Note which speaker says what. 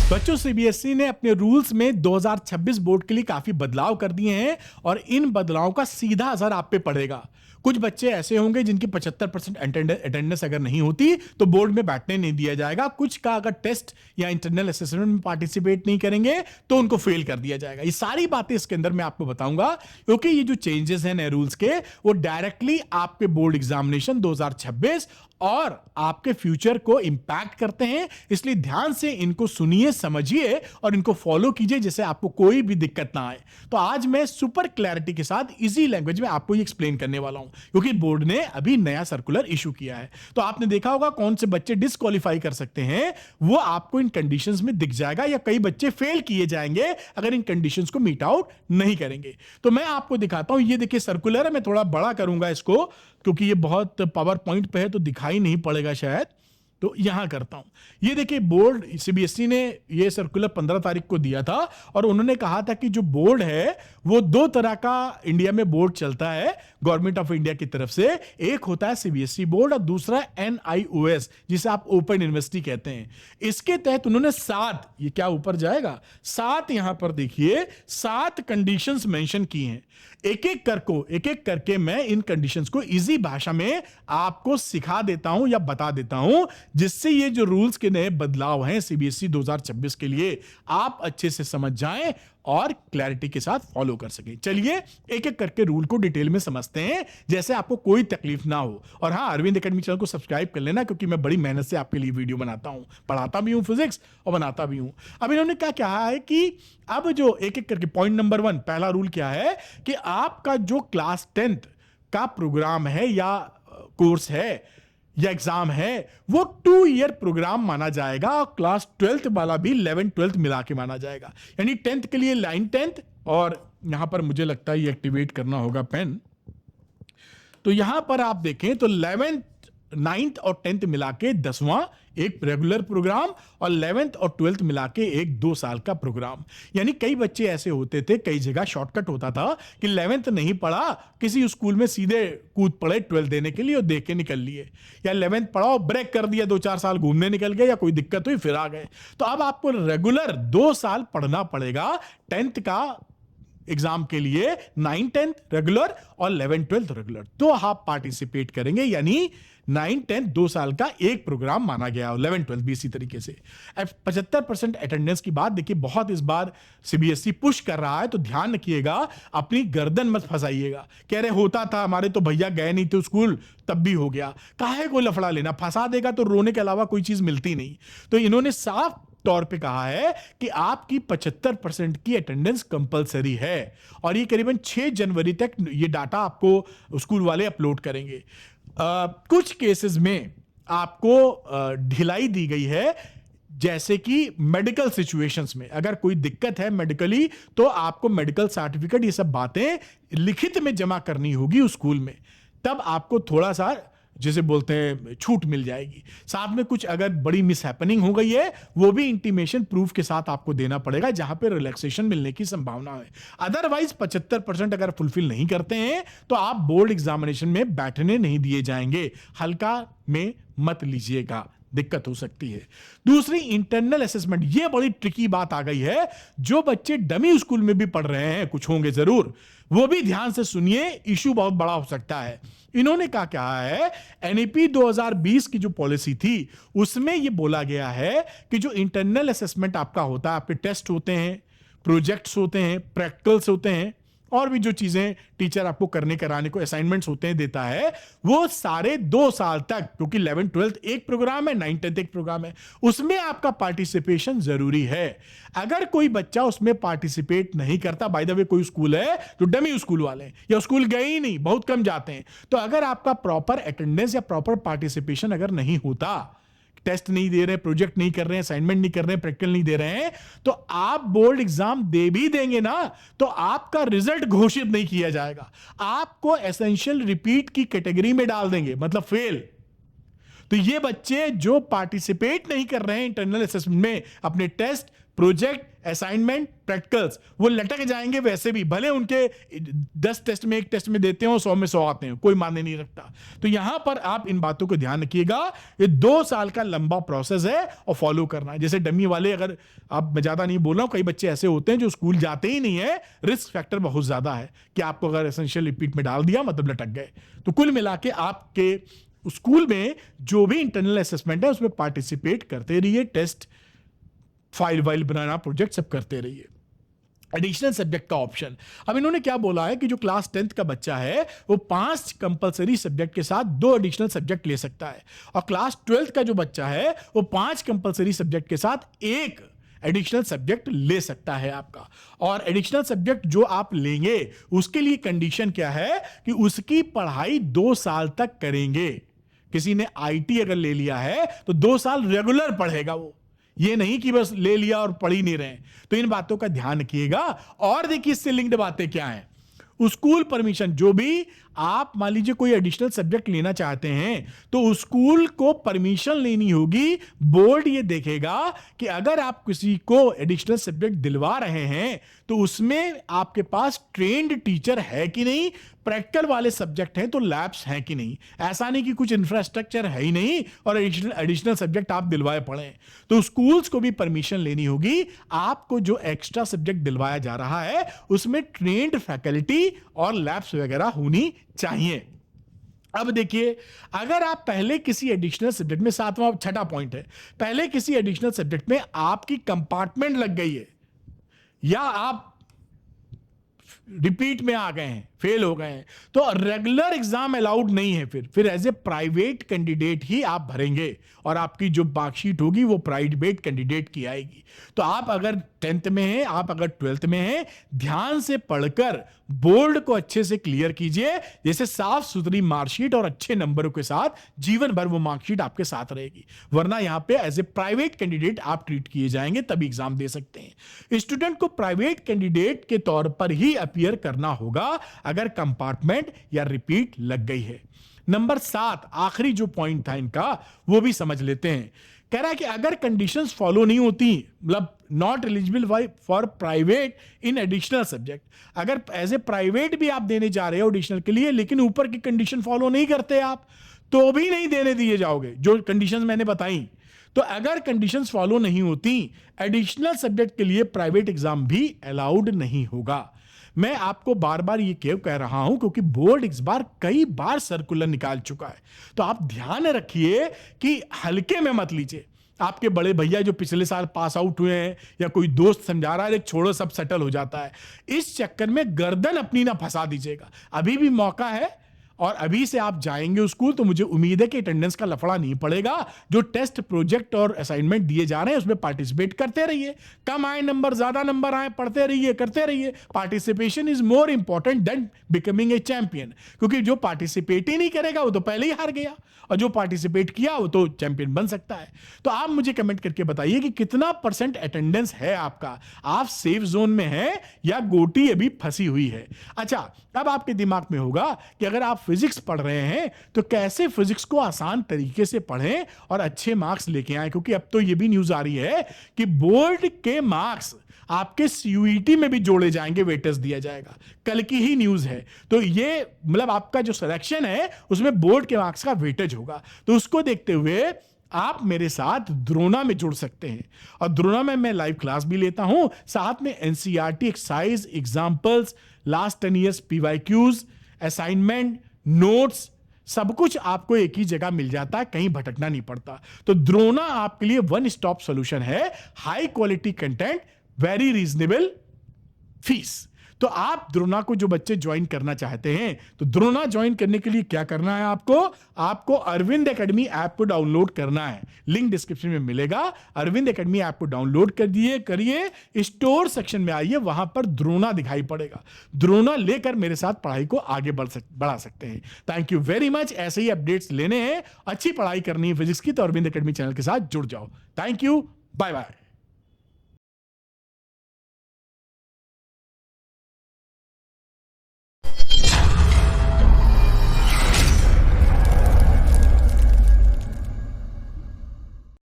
Speaker 1: बच्चों, सीबीएसई ने अपने रूल्स में 2026 बोर्ड के लिए काफी बदलाव कर दिए हैं और इन बदलावों का सीधा असर आप पे पड़ेगा। कुछ बच्चे ऐसे होंगे जिनकी 75% अटेंडेंस अगर नहीं होती तो बोर्ड में बैठने नहीं दिया जाएगा। कुछ का अगर टेस्ट या इंटरनल असेसमेंट में पार्टिसिपेट नहीं करेंगे तो उनको फेल कर दिया जाएगा। ये सारी बातें इसके अंदर मैं आपको बताऊंगा, क्योंकि ये जो चेंजेस हैं नए रूल्स के, वो डायरेक्टली आपके बोर्ड एग्जामिनेशन 2026 और आपके फ्यूचर को इंपैक्ट करते हैं। इसलिए ध्यान से इनको सुनिए, समझिए और इनको फॉलो कीजिए, जिससे आपको कोई भी दिक्कत ना आए। तो आज मैं सुपर क्लैरिटी के साथ इजी लैंग्वेज में आपको ये एक्सप्लेन करने वाला हूं, क्योंकि बोर्ड ने अभी नया सर्कुलर इशू किया है। तो आपने देखा होगा कौन से बच्चे डिस्क्वालीफाई कर सकते हैं, वो आपको इन कंडीशंस में दिख जाएगा, या कई बच्चे फेल किए जाएंगे अगर इन कंडीशंस को मीट आउट नहीं करेंगे। तो मैं आपको दिखाता हूं, ये देखिए सर्कुलर है। मैं थोड़ा बड़ा करूंगा इसको, क्योंकि ये बहुत पावर पॉइंट पे है तो दिखाई नहीं पड़ेगा शायद, तो यहां करता हूं। ये देखिए बोर्ड, सीबीएसई ने ये सर्कुलर 15 तारीख को दिया था और उन्होंने कहा था कि जो बोर्ड है वो दो तरह का इंडिया में बोर्ड चलता है गवर्नमेंट ऑफ इंडिया की तरफ से। एक होता है सीबीएसई बोर्ड और दूसरा एनआईओएस, जिसे आप ओपन यूनिवर्सिटी कहते हैं। इसके तहत उन्होंने 7, ये क्या ऊपर जाएगा, 7 यहां पर देखिए 7 कंडीशंस मेंशन की हैं। एक एक करके मैं इन कंडीशंस को इजी भाषा में आपको सिखा देता हूं या बता देता हूं, जिससे ये जो रूल्स के नए बदलाव हैं सीबीएसई 2026 के लिए, आप अच्छे से समझ जाएं और क्लैरिटी के साथ फॉलो कर सकें। चलिए एक एक करके रूल को डिटेल में समझते हैं, जैसे आपको कोई तकलीफ ना हो। और हाँ, अरविंद एकेडमी चैनल को सब्सक्राइब कर लेना, क्योंकि मैं बड़ी मेहनत से आपके लिए वीडियो बनाता हूं, पढ़ाता भी हूं फिजिक्स और बनाता भी हूं। अब इन्होंने क्या कहा है कि अब जो एक एक करके पॉइंट नंबर 1, पहला रूल क्या है कि आपका जो क्लास 10th का प्रोग्राम है या कोर्स है या एग्जाम है, वो 2 ईयर प्रोग्राम माना जाएगा और क्लास 12th वाला भी 11th 12th मिला के माना जाएगा। यानी 10th के लिए लाइन 10th, और यहां पर मुझे लगता है ये एक्टिवेट करना होगा पेन। तो यहां पर आप देखें तो 11th 9th और 10th मिला के 10वां एक रेगुलर प्रोग्राम और 11th और 12th मिला के एक 2 साल का प्रोग्राम। यानी कई बच्चे ऐसे होते थे, कई जगह शॉर्टकट होता था कि 11th नहीं पढ़ा, किसी स्कूल में सीधे कूद पड़े 12th देने के लिए और दे के निकल लिए, या 11th पढ़ा और ब्रेक कर दिया, 2-4 साल घूमने निकल गए या कोई दिक्कत हुई फिर आ गए। तो अब आपको रेगुलर 2 साल पढ़ना पड़ेगा 10th का एग्जाम के लिए, 9 10th रेगुलर और 11 12th रेगुलर। तो आप पार्टिसिपेट करेंगे, यानी 9 10 2 साल का एक प्रोग्राम माना गया, 11 12 भी इसी तरीके से। 75% अटेंडेंस की बात देखिए, बहुत इस बार सीबीएसई पुश कर रहा है, तो ध्यान रखिएगा, अपनी गर्दन मत फंसाइएगा। कह रहे होता था हमारे तो भैया गए नहीं थे स्कूल तब भी हो गया, काहे को लफड़ा लेना, फंसा देगा तो रोने के अलावा कोई चीज मिलती नहीं। तो इन्होंने साफ तौर पे कहा है कि आपकी 75% की अटेंडेंस कंपलसरी है, और ये करीबन 6 जनवरी तक ये डाटा आपको स्कूल वाले अपलोड करेंगे। कुछ केसेस में आपको ढिलाई दी गई है, जैसे कि मेडिकल सिचुएशंस में अगर कोई दिक्कत है मेडिकली, तो आपको मेडिकल सर्टिफिकेट, ये सब बातें लिखित में जमा करनी होगी स्कूल में, तब आपको थोड़ा सा जिसे बोलते हैं छूट मिल जाएगी। साथ में कुछ अगर बड़ी मिसहैपनिंग हो गई है, वो भी इंटीमेशन प्रूफ के साथ आपको देना पड़ेगा, जहां पे रिलैक्सेशन मिलने की संभावना है। अदरवाइज 75% अगर फुलफिल नहीं करते हैं तो आप बोर्ड एग्जामिनेशन में बैठने नहीं दिए जाएंगे। हल्का में मत लीजिएगा, दिक्कत हो सकती है। दूसरी, इंटरनल असेसमेंट, ये बड़ी ट्रिकी बात आ गई है। जो बच्चे डमी स्कूल में भी पढ़ रहे हैं, कुछ होंगे जरूर, वो भी ध्यान से सुनिए, इशू बहुत बड़ा हो सकता है। इन्होंने क्या कहा है, एनईपी 2020 की जो पॉलिसी थी उसमें ये बोला गया है कि जो इंटरनल असेसमेंट आपका होता है, आपके टेस्ट होते हैं, प्रोजेक्ट्स होते हैं, प्रैक्टिकल्स होते हैं, और भी जो चीजें टीचर आपको करने कराने को असाइनमेंट्स होते हैं देता है, वो सारे 2 साल तक, क्योंकि 11 12 एक प्रोग्राम है, 9 10 एक प्रोग्राम है, उसमें आपका पार्टिसिपेशन जरूरी है। अगर कोई बच्चा उसमें पार्टिसिपेट नहीं करता, बाय द वे कोई स्कूल है जो डमी स्कूल वाले हैं या स्कूल गए ही नहीं, बहुत कम जाते हैं, तो अगर आपका प्रॉपर अटेंडेंस या प्रॉपर पार्टिसिपेशन अगर नहीं होता, टेस्ट नहीं दे रहे, प्रोजेक्ट नहीं कर रहे हैं, असाइनमेंट नहीं कर रहे हैं, प्रैक्टिकल नहीं दे रहे हैं, तो आप बोर्ड एग्जाम दे भी देंगे ना, तो आपका रिजल्ट घोषित नहीं किया जाएगा, आपको एसेंशियल रिपीट की कैटेगरी में डाल देंगे, मतलब फेल। तो तो ये बच्चे जो पार्टिसिपेट नहीं कर रहे हैं इंटरनल असेसमेंट में, अपने टेस्ट, प्रोजेक्ट, असाइनमेंट, प्रैक्टिकल्स, वो लटक जाएंगे वैसे भी, भले उनके 10 टेस्ट में 1 टेस्ट में देते हो 100 में 100 आते हैं, कोई मानने नहीं रखता। तो यहां पर आप इन बातों को ध्यान रखिएगा। ये 2 साल का लंबा प्रोसेस है और फॉलो करना है। जैसे डमी वाले, अगर आप, मैं ज्यादा नहीं बोल रहा हूं, कई बच्चे ऐसे होते हैं जो स्कूल जाते ही नहीं है, रिस्क फैक्टर बहुत ज्यादा है कि आपको अगर एसेंशियल रिपीट में डाल दिया मतलब लटक गए। तो कुल मिला के आपके स्कूल में जो भी इंटरनल असेसमेंट है उसमें पार्टिसिपेट करते रहिए, टेस्ट, फाइल वाइल बनाना, प्रोजेक्ट सब करते रहिए। एडिशनल सब्जेक्ट का ऑप्शन, अब इन्होंने क्या बोला है कि जो क्लास 10th का बच्चा है वो 5 कंपलसरी सब्जेक्ट के साथ 2 एडिशनल सब्जेक्ट ले सकता है, और क्लास 12th का जो बच्चा है वो 5 कंपलसरी सब्जेक्ट के साथ 1 एडिशनल सब्जेक्ट ले सकता है आपका। और एडिशनल सब्जेक्ट जो आप लेंगे उसके लिए कंडीशन क्या है कि उसकी पढ़ाई 2 साल तक करेंगे। किसी ने आईटी अगर ले लिया है तो 2 साल रेगुलर पढ़ेगा वो, ये नहीं कि बस ले लिया और पढ़ ही नहीं रहे। तो इन बातों का ध्यान रखिएगा। और देखिए इससे लिंक्ड बातें क्या हैं। स्कूल परमिशन, जो भी आप मान लीजिए कोई एडिशनल सब्जेक्ट लेना चाहते हैं तो स्कूल को परमिशन लेनी होगी। बोर्ड ये देखेगा कि अगर आप किसी को एडिशनल सब्जेक्ट दिलवा रहे हैं तो उसमें आपके पास ट्रेंड टीचर है कि नहीं, प्रैक्टिकल वाले सब्जेक्ट हैं तो लैब्स हैं कि नहीं। ऐसा नहीं कि कुछ इंफ्रास्ट्रक्चर है ही नहीं और एडिशनल सब्जेक्ट आप दिलवाए पढ़ें। तो स्कूल्स को भी परमिशन लेनी होगी। आपको जो एक्स्ट्रा सब्जेक्ट दिलवाया जा रहा है उसमें ट्रेंड फैकल्टी और लैब्स वगैरह होनी चाहिए। अब देखिए, अगर आप पहले किसी एडिशनल सब्जेक्ट में, 7वां 6ठा पॉइंट है, पहले किसी एडिशनल सब्जेक्ट में आपकी कंपार्टमेंट लग गई है या आप रिपीट में आ गए हैं, फेल हो गए हैं, तो रेगुलर एग्जाम अलाउड नहीं है। फिर एज ए प्राइवेट कैंडिडेट ही आप भरेंगे और आपकी जो मार्कशीट होगी वो प्राइवेट कैंडिडेट की आएगी। तो आप अगर 10th में हैं, आप अगर 12th में हैं, ध्यान से पढ़कर बोर्ड को अच्छे से क्लियर कीजिए, जैसे साफ सुथरी मार्कशीट और अच्छे नंबरों के साथ जीवन भर वो मार्कशीट आपके साथ रहेगी। वरना यहां पे एज ए प्राइवेट कैंडिडेट आप ट्रीट किए जाएंगे, तभी एग्जाम दे सकते हैं। स्टूडेंट को प्राइवेट कैंडिडेट के तौर पर ही अपीयर करना होगा अगर कंपार्टमेंट या रिपीट लग गई है। नंबर 7, आखिरी जो पॉइंट था इनका, वो भी समझ लेते हैं। कह रहा है कि अगर कंडीशंस फॉलो नहीं होती, मतलब not eligible for private in additional subject, अगर एज ए प्राइवेट भी आप देने जा रहे हो एडिशनल के लिए लेकिन ऊपर की कंडीशन फॉलो नहीं करते आप, तो भी नहीं देने दिए जाओगे जो कंडीशंस मैंने बताई। तो अगर कंडीशंस फॉलो नहीं होती, एडिशनल सब्जेक्ट के लिए प्राइवेट एग्जाम भी अलाउड नहीं होगा। मैं आपको बार बार ये क्यों कह रहा हूं, क्योंकि बोर्ड इस बार कई बार सर्कुलर निकाल चुका है। तो आप ध्यान रखिए कि हल्के में मत लीजिए। आपके बड़े भैया जो पिछले साल पास आउट हुए हैं या कोई दोस्त समझा रहा है छोड़ो सब सेटल हो जाता है, इस चक्कर में गर्दन अपनी ना फंसा दीजिएगा। अभी भी मौका है और अभी से आप जाएंगे स्कूल तो मुझे उम्मीद है कि अटेंडेंस का लफड़ा नहीं पड़ेगा। जो टेस्ट, प्रोजेक्ट और असाइनमेंट दिए जा रहे हैं उसमें पार्टिसिपेट करते रहिए। कम आए नंबर, ज्यादा नंबर आए, पढ़ते रहिए, करते रहिए। Participation is more important than becoming a champion, क्योंकि जो पार्टिसिपेट ही नहीं करेगा वो तो पहले ही हार गया और जो पार्टिसिपेट किया वो तो चैंपियन बन सकता है। तो आप मुझे कमेंट करके बताइए कि कितना % अटेंडेंस है आपका, आप सेफ जोन में हैं या गोटी अभी फंसी हुई है। अच्छा, अब आपके दिमाग में होगा कि अगर आप फिजिक्स पढ़ रहे हैं तो कैसे फिजिक्स को आसान तरीके से पढ़ें और अच्छे मार्क्स लेके आए, क्योंकि अब तो ये भी न्यूज आ रही है कि बोर्ड के मार्क्स आपके सीयूईटी में भी जोड़े जाएंगे, वेटेज दिया जाएगा। कल की ही न्यूज है। तो ये मतलब आपका जो सिलेक्शन है उसमें बोर्ड के मार्क्स का वेटेज होगा। तो उसको देखते हुए आप मेरे साथ द्रोणा में जुड़ सकते हैं और द्रोणा में मैं लाइव क्लास भी लेता हूं, साथ में NCERT exercise, examples, last 10 years PYQs, assignment, notes, सब कुछ आपको एक ही जगह मिल जाता है, कहीं भटकना नहीं पड़ता। तो द्रोणा आपके लिए वन स्टॉप सॉल्यूशन है। High quality content, very reasonable fees. तो आप द्रोणा को जो बच्चे ज्वाइन करना चाहते हैं तो द्रोणा ज्वाइन करने के लिए क्या करना है, आपको अरविंद एकेडमी ऐप को डाउनलोड करना है। लिंक डिस्क्रिप्शन में मिलेगा। अरविंद एकेडमी ऐप को डाउनलोड करिए, स्टोर सेक्शन में आइए, वहां पर द्रोणा दिखाई पड़ेगा। द्रोणा लेकर मेरे साथ पढ़ाई को आगे बढ़ा सकते हैं। Thank you very much. ऐसे ही अपडेट्स लेने हैं, अच्छी पढ़ाई करनी है फिजिक्स की, तो अरविंद एकेडमी चैनल के साथ जुड़ जाओ। Thank you, bye bye.